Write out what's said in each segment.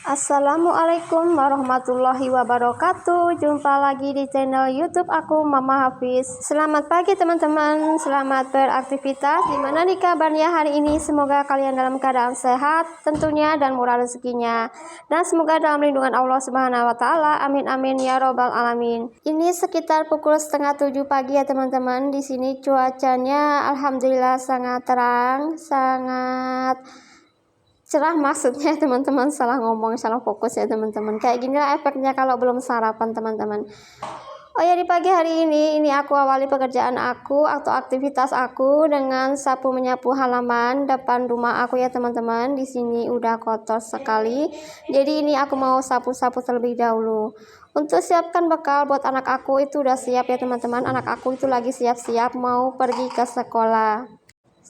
Assalamualaikum warahmatullahi wabarakatuh. Jumpa lagi di channel YouTube aku, Mama Hafiz. Selamat pagi teman-teman, selamat beraktivitas. Gimana nih kabarnya hari ini? Semoga kalian dalam keadaan sehat tentunya dan murah rezekinya. Dan semoga dalam lindungan Allah Subhanahu wa taala. Amin amin ya robbal alamin. Ini sekitar pukul setengah 7 pagi ya teman-teman. Di sini cuacanya alhamdulillah sangat terang, sangat cerah, maksudnya teman-teman, salah ngomong, salah fokus ya teman-teman. Kayak ginilah efeknya kalau belum sarapan teman-teman. Oh ya, di pagi hari ini aku awali pekerjaan aku atau aktivitas aku dengan sapu menyapu halaman depan rumah aku ya teman-teman. Di sini udah kotor sekali. Jadi ini aku mau sapu-sapu terlebih dahulu. Untuk siapkan bekal buat anak aku itu udah siap ya teman-teman. Anak aku itu lagi siap-siap mau pergi ke sekolah.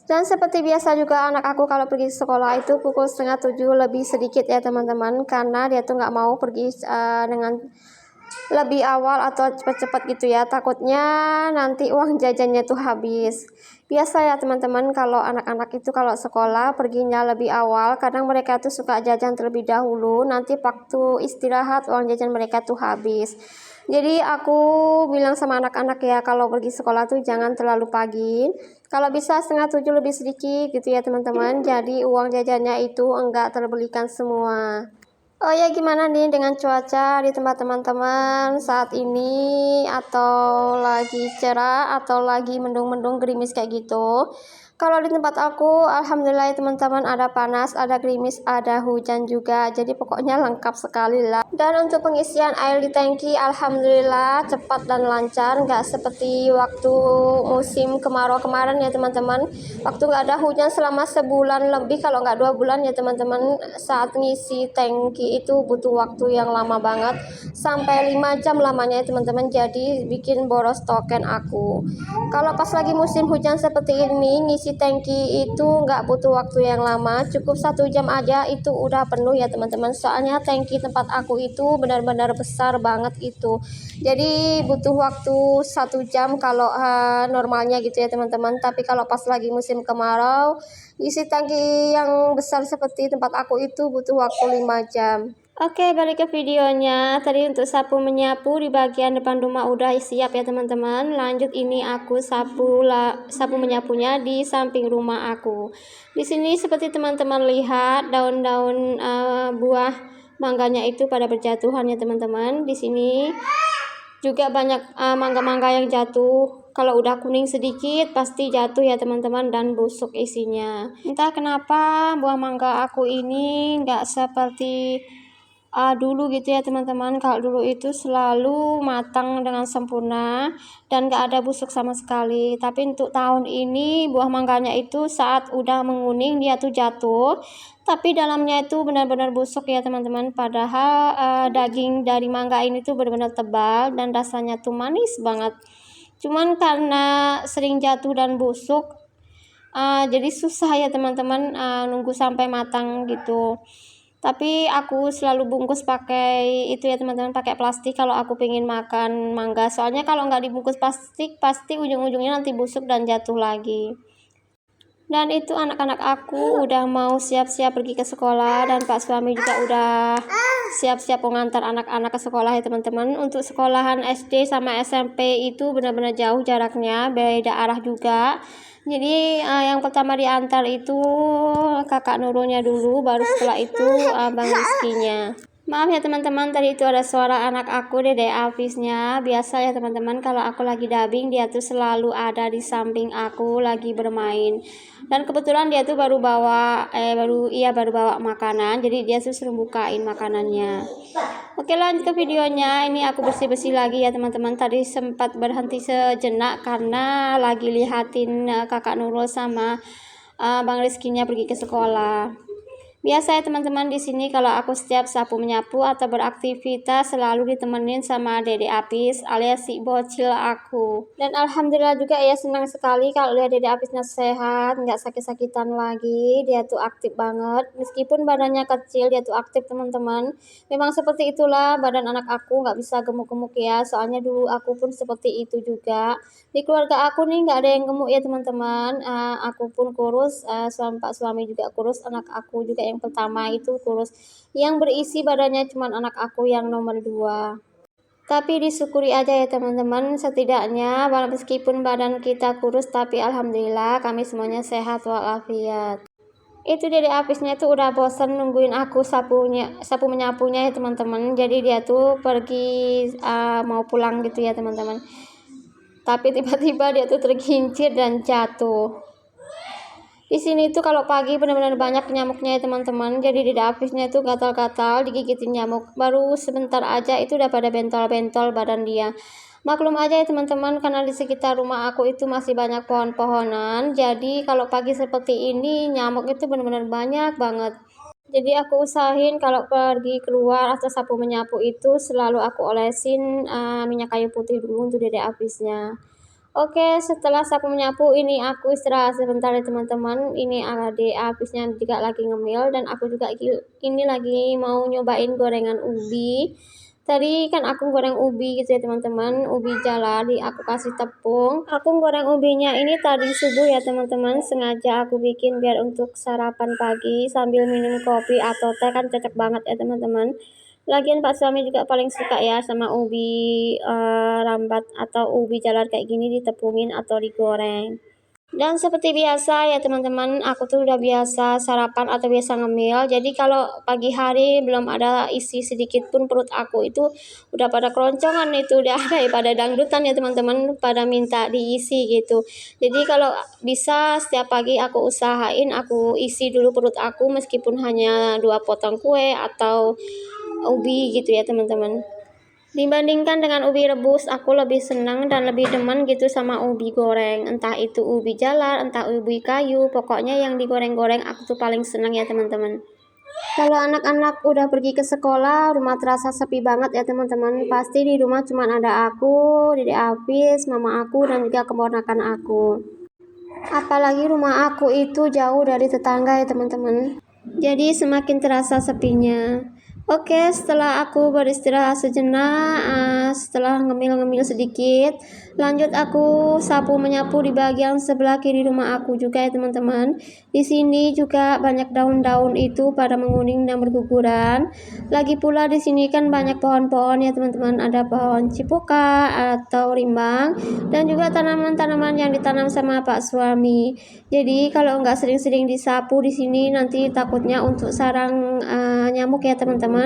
Dan seperti biasa juga anak aku kalau pergi sekolah itu pukul setengah 7 lebih sedikit ya teman-teman, karena dia tuh nggak mau pergi dengan lebih awal atau cepat-cepat gitu ya, takutnya nanti uang jajannya tuh habis. Biasa ya teman-teman, kalau anak-anak itu kalau sekolah perginya lebih awal, kadang mereka tuh suka jajan terlebih dahulu, nanti waktu istirahat uang jajan mereka tuh habis. Jadi aku bilang sama anak-anak ya, kalau pergi sekolah tuh jangan terlalu pagi. Kalau bisa setengah 7 lebih sedikit gitu ya teman-teman. Jadi uang jajannya itu enggak terbelikan semua. Oh ya, gimana nih dengan cuaca di tempat teman-teman saat ini? Atau lagi cerah atau lagi mendung-mendung gerimis kayak gitu? Kalau di tempat aku, alhamdulillah ya teman-teman, ada panas, ada gerimis, ada hujan juga. Jadi pokoknya lengkap sekali lah. Dan untuk pengisian air di tangki, alhamdulillah cepat dan lancar. Nggak seperti waktu musim kemarau kemarin ya teman-teman. Waktu nggak ada hujan selama sebulan lebih, kalau nggak 2 bulan ya teman-teman. Saat ngisi tangki itu butuh waktu yang lama banget. Sampai 5 jam lamanya ya teman-teman. Jadi bikin boros token aku. Kalau pas lagi musim hujan seperti ini, ngisi tangki itu nggak butuh waktu yang lama, cukup 1 jam aja itu udah penuh ya teman-teman. Soalnya tangki tempat aku itu benar-benar besar banget itu, jadi butuh waktu 1 jam kalau normalnya gitu ya teman-teman. Tapi kalau pas lagi musim kemarau, ngisi tangki yang besar seperti tempat aku itu butuh waktu 5 jam. Oke, balik ke videonya. Tadi untuk sapu menyapu di bagian depan rumah udah siap ya teman-teman. Lanjut ini aku sapu menyapunya di samping rumah aku. Di sini seperti teman-teman lihat, daun-daun buah mangganya itu pada berjatuhan ya teman-teman. Di sini juga banyak mangga-mangga yang jatuh. Kalau udah kuning sedikit pasti jatuh ya teman-teman dan busuk isinya. Entah kenapa buah mangga aku ini nggak seperti dulu gitu ya teman-teman. Kalau dulu itu selalu matang dengan sempurna dan gak ada busuk sama sekali. Tapi untuk tahun ini buah mangganya itu saat udah menguning dia tuh jatuh, tapi dalamnya itu benar-benar busuk ya teman-teman. Padahal daging dari mangga ini tuh benar-benar tebal dan rasanya tuh manis banget. Cuman karena sering jatuh dan busuk, jadi susah ya teman-teman nunggu sampai matang gitu. Tapi aku selalu bungkus pakai itu ya teman-teman, pakai plastik kalau aku pengen makan mangga. Soalnya kalau nggak dibungkus plastik pasti ujung-ujungnya nanti busuk dan jatuh lagi. Dan itu anak-anak aku udah mau siap-siap pergi ke sekolah, dan Pak suami juga udah siap-siap mengantar anak-anak ke sekolah ya teman-teman. Untuk sekolahan SD sama SMP itu benar-benar jauh jaraknya, beda arah juga. Jadi yang pertama diantar itu kakak Nurulnya dulu, baru setelah itu Bang Rizkinya. Maaf ya teman-teman, tadi itu ada suara anak aku, Dede Afisnya. Biasa ya teman-teman, kalau aku lagi dubbing dia tuh selalu ada di samping aku lagi bermain. Dan kebetulan dia tuh baru bawa makanan, jadi dia tuh suruh bukain makanannya. Oke, lanjut ke videonya. Ini aku bersih-bersih lagi ya teman-teman. Tadi sempat berhenti sejenak karena lagi lihatin kakak Nurul sama Bang Rizkinya pergi ke sekolah. Biasa ya teman-teman, di sini kalau aku setiap sapu menyapu atau beraktivitas selalu ditemenin sama Dede Apis alias si bocil aku. Dan alhamdulillah juga ya, senang sekali kalau lihat Dede Apisnya sehat, nggak sakit-sakitan lagi. Dia tuh aktif banget, meskipun badannya kecil dia tuh aktif teman-teman. Memang seperti itulah badan anak aku, nggak bisa gemuk-gemuk ya. Soalnya dulu aku pun seperti itu juga. Di keluarga aku nih nggak ada yang gemuk ya teman-teman. Aku pun kurus, Pak suami juga kurus, anak aku juga yang yang pertama itu kurus, yang berisi badannya cuma anak aku yang nomor 2. Tapi disyukuri aja ya teman-teman, setidaknya meskipun badan kita kurus tapi alhamdulillah kami semuanya sehat walafiat. Itu Dede Apisnya tuh udah bosen nungguin aku sapu menyapunya ya teman-teman. Jadi dia tuh pergi mau pulang gitu ya teman-teman. Tapi tiba-tiba dia tuh tergincir dan jatuh. Di sini tuh kalau pagi benar-benar banyak nyamuknya ya teman-teman. Jadi Dede Apisnya tuh gatal-gatal digigitin nyamuk. Baru sebentar aja itu udah pada bentol-bentol badan dia. Maklum aja ya teman-teman, karena di sekitar rumah aku itu masih banyak pohon-pohonan. Jadi kalau pagi seperti ini nyamuk itu benar-benar banyak banget. Jadi aku usahain kalau pergi keluar atau sapu menyapu itu selalu aku olesin minyak kayu putih dulu untuk Dede Apisnya. Oke, setelah sapu menyapu ini aku istirahat sebentar ya teman-teman. Ini Dede Apisnya juga lagi ngemil dan aku juga ini lagi mau nyobain gorengan ubi. Tadi kan aku goreng ubi gitu ya teman-teman, ubi jalar aku kasih tepung. Aku goreng ubinya ini tadi subuh ya teman-teman, sengaja aku bikin biar untuk sarapan pagi sambil minum kopi atau teh, kan cocok banget ya teman-teman. Lagian Pak suami juga paling suka ya sama ubi rambat atau ubi jalar kayak gini ditepungin atau digoreng. Dan seperti biasa ya teman-teman, aku tuh udah biasa sarapan atau biasa ngemil. Jadi kalau pagi hari belum ada isi sedikit pun perut aku itu udah pada keroncongan, itu udah pada dangdutan ya teman-teman, pada minta diisi gitu. Jadi kalau bisa setiap pagi aku usahain aku isi dulu perut aku meskipun hanya 2 potong kue atau ubi gitu ya teman-teman. Dibandingkan dengan ubi rebus, aku lebih senang dan lebih demen gitu sama ubi goreng. Entah itu ubi jalar, entah ubi kayu, pokoknya yang digoreng-goreng aku tuh paling senang ya teman-teman. Kalau anak-anak udah pergi ke sekolah, rumah terasa sepi banget ya teman-teman. Pasti di rumah cuma ada aku, Dede Apis, mama aku, dan juga keponakan aku. Apalagi rumah aku itu jauh dari tetangga ya teman-teman. Jadi semakin terasa sepinya. Oke, setelah aku beristirahat sejenak, setelah ngemil-ngemil sedikit, lanjut aku sapu menyapu di bagian sebelah kiri rumah aku juga ya teman-teman. Di sini juga banyak daun-daun itu pada menguning dan berguguran. Lagi pula di sini kan banyak pohon-pohon ya teman-teman, ada pohon cipoka atau rimbang dan juga tanaman-tanaman yang ditanam sama Pak suami. Jadi kalau nggak sering-sering disapu di sini nanti takutnya untuk sarang nyamuk ya teman-teman.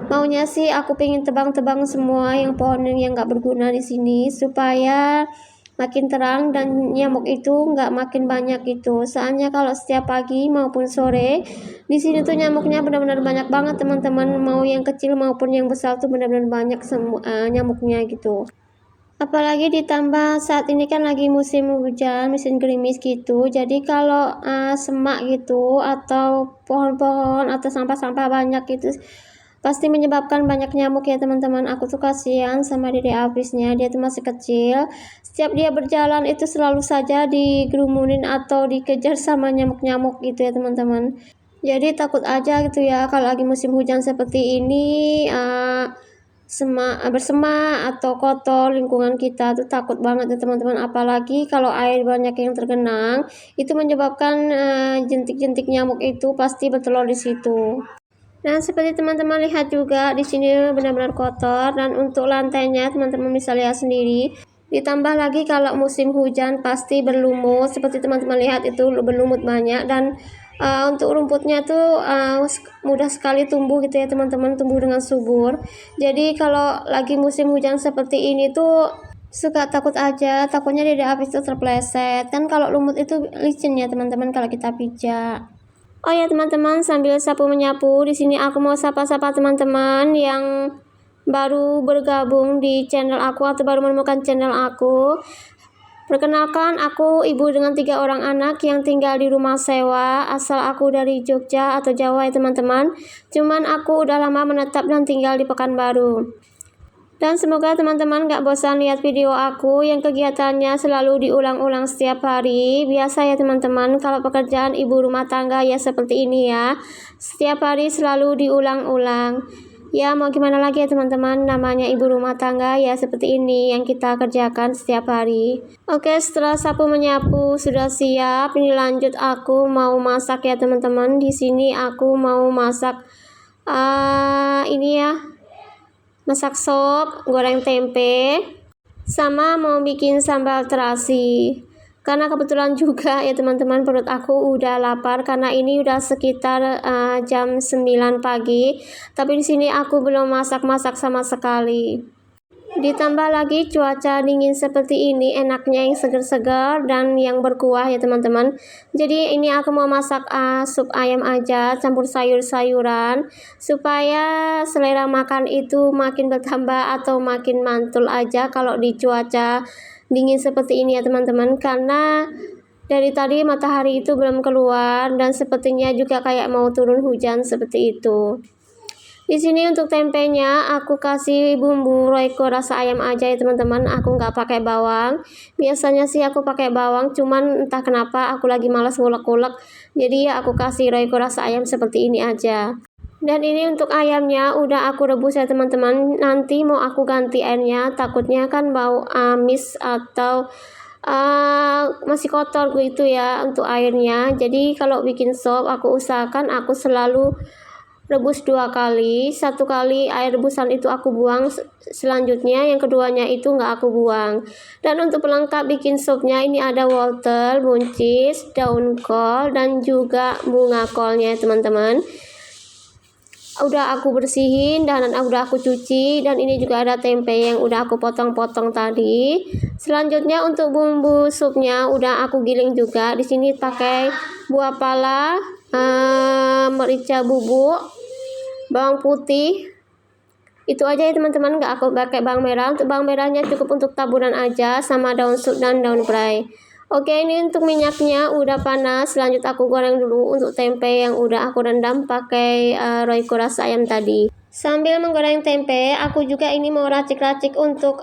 Maunya sih aku pengen tebang-tebang semua yang pohon yang nggak berguna di sini supaya makin terang dan nyamuk itu nggak makin banyak gitu. Soalnya kalau setiap pagi maupun sore di sini tuh nyamuknya benar-benar banyak banget teman-teman. Mau yang kecil maupun yang besar tuh benar-benar banyak nyamuknya gitu. Apalagi ditambah saat ini kan lagi musim hujan, musim gerimis gitu. Jadi kalau semak gitu atau pohon-pohon atau sampah-sampah banyak gitu pasti menyebabkan banyak nyamuk ya teman-teman. Aku tuh kasihan sama Dede Apisnya, dia tuh masih kecil. Setiap dia berjalan itu selalu saja digerumunin atau dikejar sama nyamuk-nyamuk gitu ya teman-teman. Jadi takut aja gitu ya kalau lagi musim hujan seperti ini bersema atau kotor lingkungan kita tuh takut banget ya teman-teman. Apalagi kalau air banyak yang tergenang itu menyebabkan jentik-jentik nyamuk itu pasti bertelur di situ. Dan seperti teman-teman lihat juga di sini benar-benar kotor, dan untuk lantainya teman-teman bisa lihat sendiri. Ditambah lagi kalau musim hujan pasti berlumut, seperti teman-teman lihat itu berlumut banyak, dan untuk rumputnya tuh mudah sekali tumbuh gitu ya teman-teman, tumbuh dengan subur. Jadi kalau lagi musim hujan seperti ini tuh suka takut aja, takutnya Dede Apis itu terpleset. Kan kalau lumut itu licin ya teman-teman kalau kita pijak. Oh ya teman-teman, sambil sapu menyapu, di sini aku mau sapa-sapa teman-teman yang baru bergabung di channel aku atau baru menemukan channel aku. Perkenalkan, aku ibu dengan 3 orang anak yang tinggal di rumah sewa. Asal aku dari Jogja atau Jawa ya teman-teman. Cuman aku udah lama menetap dan tinggal di Pekanbaru. Dan semoga teman-teman gak bosan lihat video aku yang kegiatannya selalu diulang-ulang setiap hari. Biasa ya teman-teman, kalau pekerjaan ibu rumah tangga ya seperti ini ya. Setiap hari selalu diulang-ulang. Ya mau gimana lagi ya teman-teman, namanya ibu rumah tangga ya, seperti ini yang kita kerjakan setiap hari. Oke, setelah sapu menyapu sudah siap, ini lanjut aku mau masak ya teman-teman. Di sini aku mau masak ini ya, masak sop, goreng tempe, sama mau bikin sambal terasi. Karena kebetulan juga ya teman-teman, perut aku udah lapar karena ini udah sekitar jam 9 pagi. Tapi di sini aku belum masak-masak sama sekali. Ditambah lagi cuaca dingin seperti ini, enaknya yang segar-segar dan yang berkuah ya teman-teman. Jadi ini aku mau masak sup ayam aja campur sayur-sayuran supaya selera makan itu makin bertambah atau makin mantul aja kalau di cuaca dingin seperti ini ya teman-teman, karena dari tadi matahari itu belum keluar dan sepertinya juga kayak mau turun hujan seperti itu. Di sini untuk tempenya aku kasih bumbu Royco rasa ayam aja ya teman-teman, aku nggak pakai bawang. Biasanya sih aku pakai bawang, cuman entah kenapa aku lagi malas ngulek-ngulek, jadi ya aku kasih Royco rasa ayam seperti ini aja. Dan ini untuk ayamnya udah aku rebus ya teman-teman. Nanti mau aku ganti airnya, takutnya kan bau amis atau masih kotor gitu ya untuk airnya. Jadi kalau bikin sop aku usahakan aku selalu rebus 2 kali. 1 kali air rebusan itu aku buang, selanjutnya yang keduanya itu nggak aku buang. Dan untuk pelengkap bikin sopnya ini ada wortel, buncis, daun kol, dan juga bunga kolnya teman-teman. Udah aku bersihin dan udah aku cuci, dan ini juga ada tempe yang udah aku potong-potong tadi. Selanjutnya untuk bumbu supnya udah aku giling juga. Di sini pakai buah pala, merica bubuk, bawang putih. Itu aja ya teman-teman, nggak aku pakai bawang merah. Untuk bawang merahnya cukup untuk taburan aja, sama daun sup dan daun serai. Oke, ini untuk minyaknya udah panas. Lanjut aku goreng dulu untuk tempe yang udah aku rendam pakai Royco rasa ayam tadi. Sambil menggoreng tempe, aku juga ini mau racik-racik untuk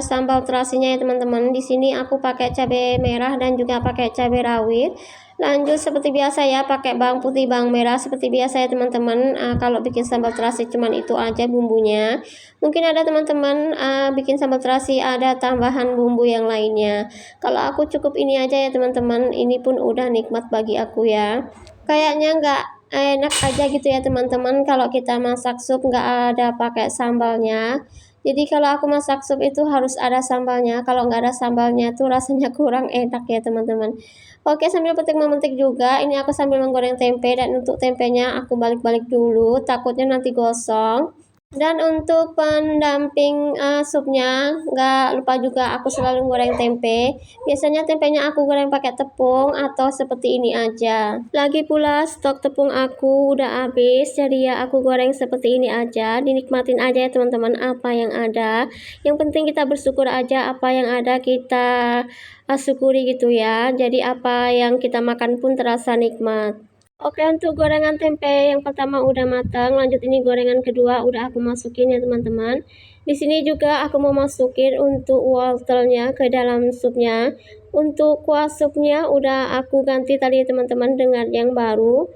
sambal terasinya ya teman-teman. Di sini aku pakai cabai merah dan juga pakai cabai rawit. Lanjut seperti biasa ya, pakai bawang putih, bawang merah seperti biasa ya teman-teman. Kalau bikin sambal terasi cuman itu aja bumbunya. Mungkin ada teman-teman bikin sambal terasi ada tambahan bumbu yang lainnya. Kalau aku cukup ini aja ya teman-teman. Ini pun udah nikmat bagi aku ya. Kayaknya nggak enak aja gitu ya teman-teman kalau kita masak sup nggak ada pakai sambalnya. Jadi kalau aku masak sup itu harus ada sambalnya. Kalau nggak ada sambalnya tuh rasanya kurang enak ya teman-teman. Oke, sambil petik-memetik juga, ini aku sambil menggoreng tempe, dan untuk tempenya aku balik-balik dulu, takutnya nanti gosong. Dan untuk pendamping supnya, nggak lupa juga aku selalu goreng tempe. Biasanya tempenya aku goreng pakai tepung atau seperti ini aja. Lagi pula stok tepung aku udah habis, jadi ya aku goreng seperti ini aja. Dinikmatin aja ya teman-teman apa yang ada. Yang penting kita bersyukur aja apa yang ada kita syukuri gitu ya. Jadi apa yang kita makan pun terasa nikmat. Oke, untuk gorengan tempe yang pertama udah matang, lanjut ini gorengan kedua udah aku masukin ya teman-teman. Di sini juga aku mau masukin untuk wortelnya ke dalam supnya. Untuk kuah supnya udah aku ganti tadi teman-teman dengan yang baru.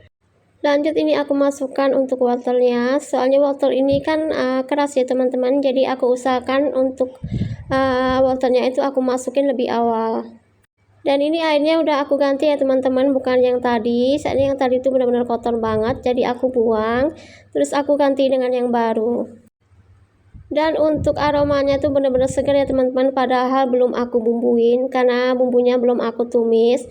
Lanjut ini aku masukkan untuk wortelnya, soalnya wortel ini kan keras ya teman-teman, jadi aku usahakan untuk wortelnya itu aku masukin lebih awal. Dan ini airnya udah aku ganti ya teman-teman, bukan yang tadi. Soalnya yang tadi itu benar-benar kotor banget, jadi aku buang. Terus aku ganti dengan yang baru. Dan untuk aromanya tuh benar-benar segar ya teman-teman, padahal belum aku bumbuin karena bumbunya belum aku tumis.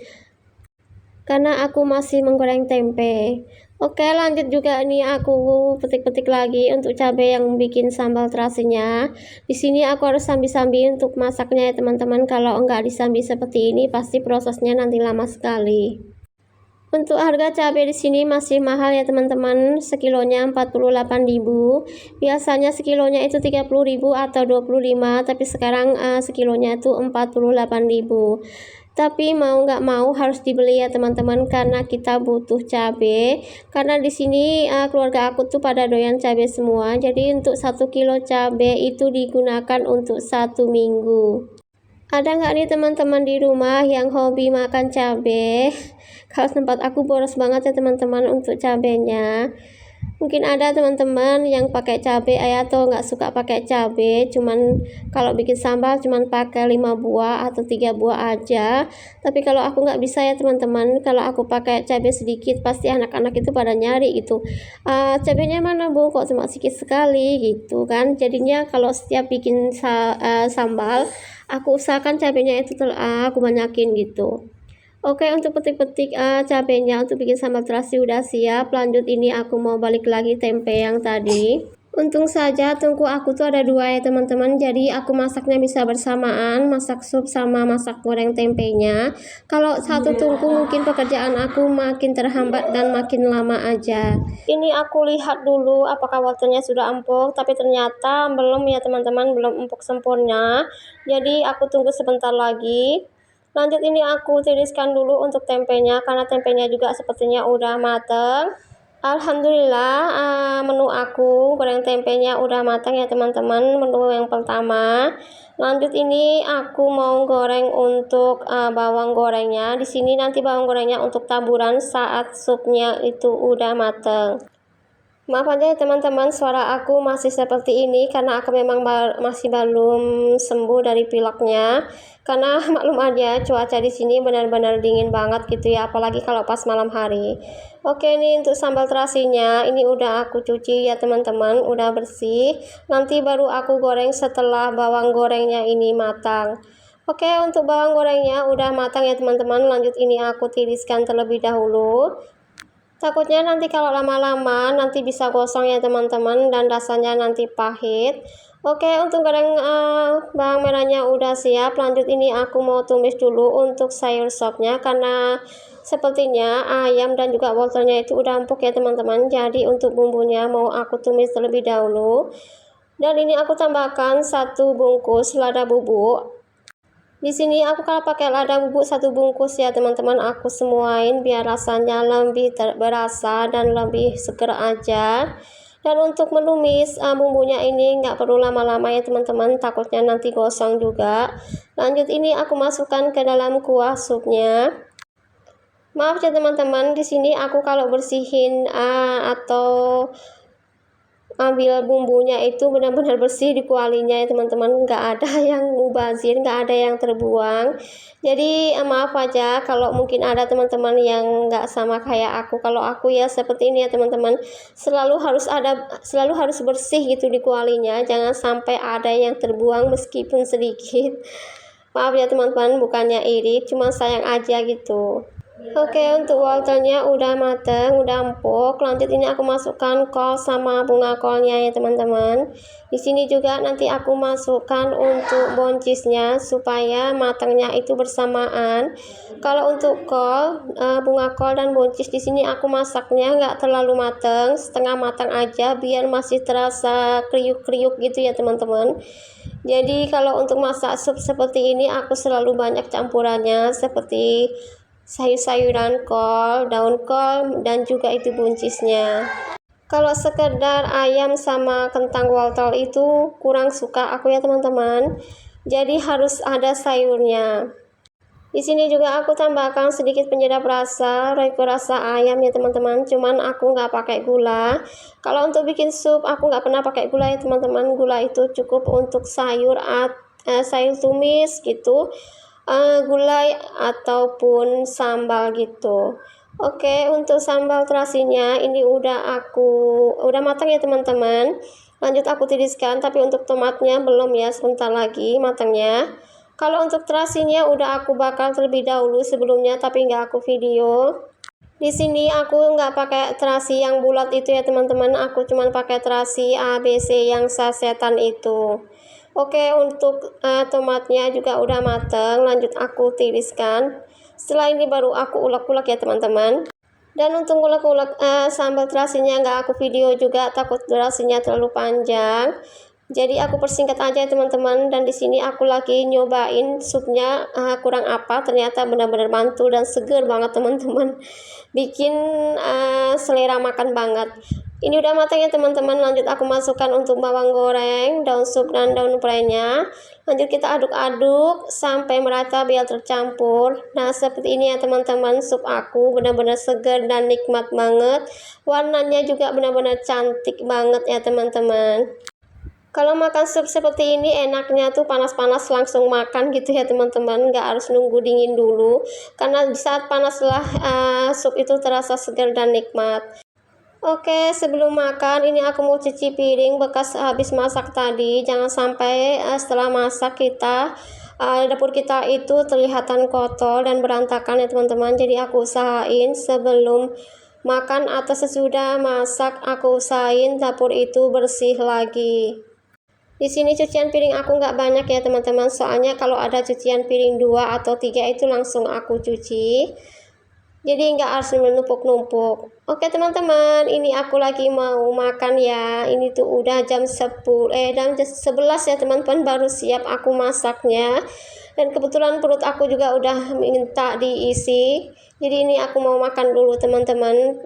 Karena aku masih menggoreng tempe. Oke, lanjut juga nih aku petik-petik lagi untuk cabai yang bikin sambal terasinya. Di sini aku harus sambi-sambi untuk masaknya ya teman-teman. Kalau enggak disambi seperti ini pasti prosesnya nanti lama sekali. Untuk harga cabai di sini masih mahal ya teman-teman. Sekilonya 48.000. Biasanya sekilonya itu 30.000 atau 25, tapi sekarang sekilonya itu 48.000. Tapi mau nggak mau harus dibeli ya teman-teman, karena kita butuh cabai. Karena di sini keluarga aku tuh pada doyan cabai semua. Jadi untuk 1 kilo cabai itu digunakan untuk 1 minggu. Ada nggak nih teman-teman di rumah yang hobi makan cabai? Kalau tempat aku boros banget ya teman-teman untuk cabainya. Mungkin ada teman-teman yang pakai cabai atau nggak suka pakai cabai, cuman kalau bikin sambal cuman pakai 5 buah atau 3 buah aja. Tapi kalau aku nggak bisa ya teman-teman, kalau aku pakai cabai sedikit pasti anak-anak itu pada nyari gitu. Cabainya mana Bu, kok cuma sedikit sekali gitu kan. Jadinya kalau setiap bikin sambal, aku usahakan cabainya itu aku banyakin gitu. Oke, untuk petik-petik cabenya untuk bikin sambal terasi udah siap. Lanjut, ini aku mau balik lagi tempe yang tadi. Untung saja tungku aku tuh ada 2 ya teman-teman, jadi aku masaknya bisa bersamaan, masak sup sama masak goreng tempenya. Kalau satu tungku mungkin pekerjaan aku makin terhambat dan makin lama aja. Ini aku lihat dulu apakah wortelnya sudah empuk, tapi ternyata belum ya teman-teman, belum empuk sempurna. Jadi aku tunggu sebentar lagi. Lanjut, ini aku tiriskan dulu untuk tempenya karena tempenya juga sepertinya udah mateng. Alhamdulillah, menu aku goreng tempenya udah matang ya teman-teman, menu yang pertama. Lanjut, ini aku mau goreng untuk bawang gorengnya. Di sini nanti bawang gorengnya untuk taburan saat supnya itu udah mateng. Maaf aja ya teman-teman, suara aku masih seperti ini karena aku memang masih belum sembuh dari pileknya. Karena maklum aja cuaca di sini benar-benar dingin banget gitu ya, apalagi kalau pas malam hari. Oke, ini untuk sambal terasinya, ini udah aku cuci ya teman-teman, udah bersih. Nanti baru aku goreng setelah bawang gorengnya ini matang. Oke, untuk bawang gorengnya udah matang ya teman-teman. Lanjut, ini aku tiriskan terlebih dahulu. Takutnya nanti kalau lama-lama nanti bisa gosong ya teman-teman, dan rasanya nanti pahit. Oke, untuk goreng bawang merahnya udah siap. Lanjut, ini aku mau tumis dulu untuk sayur sopnya karena sepertinya ayam dan juga wortelnya itu udah empuk ya teman-teman. Jadi untuk bumbunya mau aku tumis terlebih dahulu. Dan ini aku tambahkan 1 bungkus lada bubuk. Di sini aku kalau pakai lada bubuk 1 bungkus ya teman-teman, aku semuain biar rasanya lebih berasa dan lebih seger aja. Dan untuk menumis bumbunya ini nggak perlu lama-lama ya teman-teman, takutnya nanti gosong juga. Lanjut, ini aku masukkan ke dalam kuah supnya. Maaf ya teman-teman, di sini aku kalau bersihin atau ambil bumbunya itu benar-benar bersih di kualinya ya teman-teman, nggak ada yang mubazir, nggak ada yang terbuang. Jadi maaf aja kalau mungkin ada teman-teman yang nggak sama kayak aku. Kalau aku ya seperti ini ya teman-teman, selalu harus bersih gitu di kualinya, jangan sampai ada yang terbuang meskipun sedikit. Maaf ya teman-teman, bukannya iri, cuma sayang aja gitu. Oke, untuk wortelnya udah mateng, udah empuk. Lanjut, ini aku masukkan kol sama bunga kolnya ya teman-teman. Di sini juga nanti aku masukkan untuk buncisnya supaya matangnya itu bersamaan. Kalau untuk kol, bunga kol dan buncis di sini aku masaknya nggak terlalu mateng, setengah matang aja biar masih terasa kriuk-kriuk gitu ya teman-teman. Jadi kalau untuk masak sup seperti ini aku selalu banyak campurannya seperti sayur-sayuran kol, daun kol, dan juga itu buncisnya. Kalau sekedar ayam sama kentang wortel itu kurang suka aku ya teman-teman, jadi harus ada sayurnya. Di sini juga aku tambahkan sedikit penyedap rasa, royco rasa ayam ya teman-teman, cuman aku nggak pakai gula. Kalau untuk bikin sup aku nggak pernah pakai gula ya teman-teman, gula itu cukup untuk sayur tumis gitu, gulai ataupun sambal gitu. Oke, untuk sambal terasinya ini udah matang ya teman-teman. Lanjut, aku tiriskan, tapi untuk tomatnya belum ya, sebentar lagi matangnya. Kalau untuk terasinya udah aku bakar terlebih dahulu sebelumnya, tapi nggak aku video. Di sini aku nggak pakai terasi yang bulat itu ya teman-teman, aku cuma pakai terasi ABC yang sasetan itu. Oke, untuk tomatnya juga udah mateng. Lanjut, aku tiriskan. Setelah ini baru aku ulek-ulek ya teman-teman. Dan untuk ulek-ulek sambal terasinya nggak aku video juga, takut durasinya terlalu panjang. Jadi aku persingkat aja teman-teman, dan di sini aku lagi nyobain supnya kurang apa, ternyata benar-benar mantul dan seger banget teman-teman. Bikin selera makan banget. Ini udah matang ya teman-teman, lanjut aku masukkan untuk bawang goreng, daun sup dan daun prainya. Lanjut kita aduk-aduk sampai merata biar tercampur. Nah seperti ini ya teman-teman, sup aku benar-benar segar dan nikmat banget. Warnanya juga benar-benar cantik banget ya teman-teman. Kalau makan sup seperti ini enaknya tuh panas-panas langsung makan gitu ya teman-teman, nggak harus nunggu dingin dulu, karena di saat panaslah sup itu terasa segar dan nikmat. Oke, sebelum makan ini aku mau cuci piring bekas habis masak tadi. Jangan sampai setelah masak dapur kita itu terlihatan kotor dan berantakan ya teman-teman. Jadi aku usahain sebelum makan atau sesudah masak, aku usahain dapur itu bersih lagi. Di sini cucian piring aku nggak banyak ya teman-teman, soalnya kalau ada cucian piring 2 atau 3 itu langsung aku cuci. Jadi nggak harus menumpuk-numpuk. Oke teman-teman, ini aku lagi mau makan ya. Ini tuh udah jam 11 ya teman-teman, baru siap aku masaknya. Dan kebetulan perut aku juga udah minta diisi. Jadi ini aku mau makan dulu teman-teman,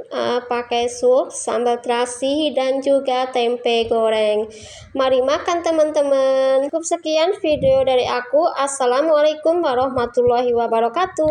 pakai sup, sambal terasi, dan juga tempe goreng. Mari makan teman-teman. Cukup sekian video dari aku. Assalamualaikum warahmatullahi wabarakatuh.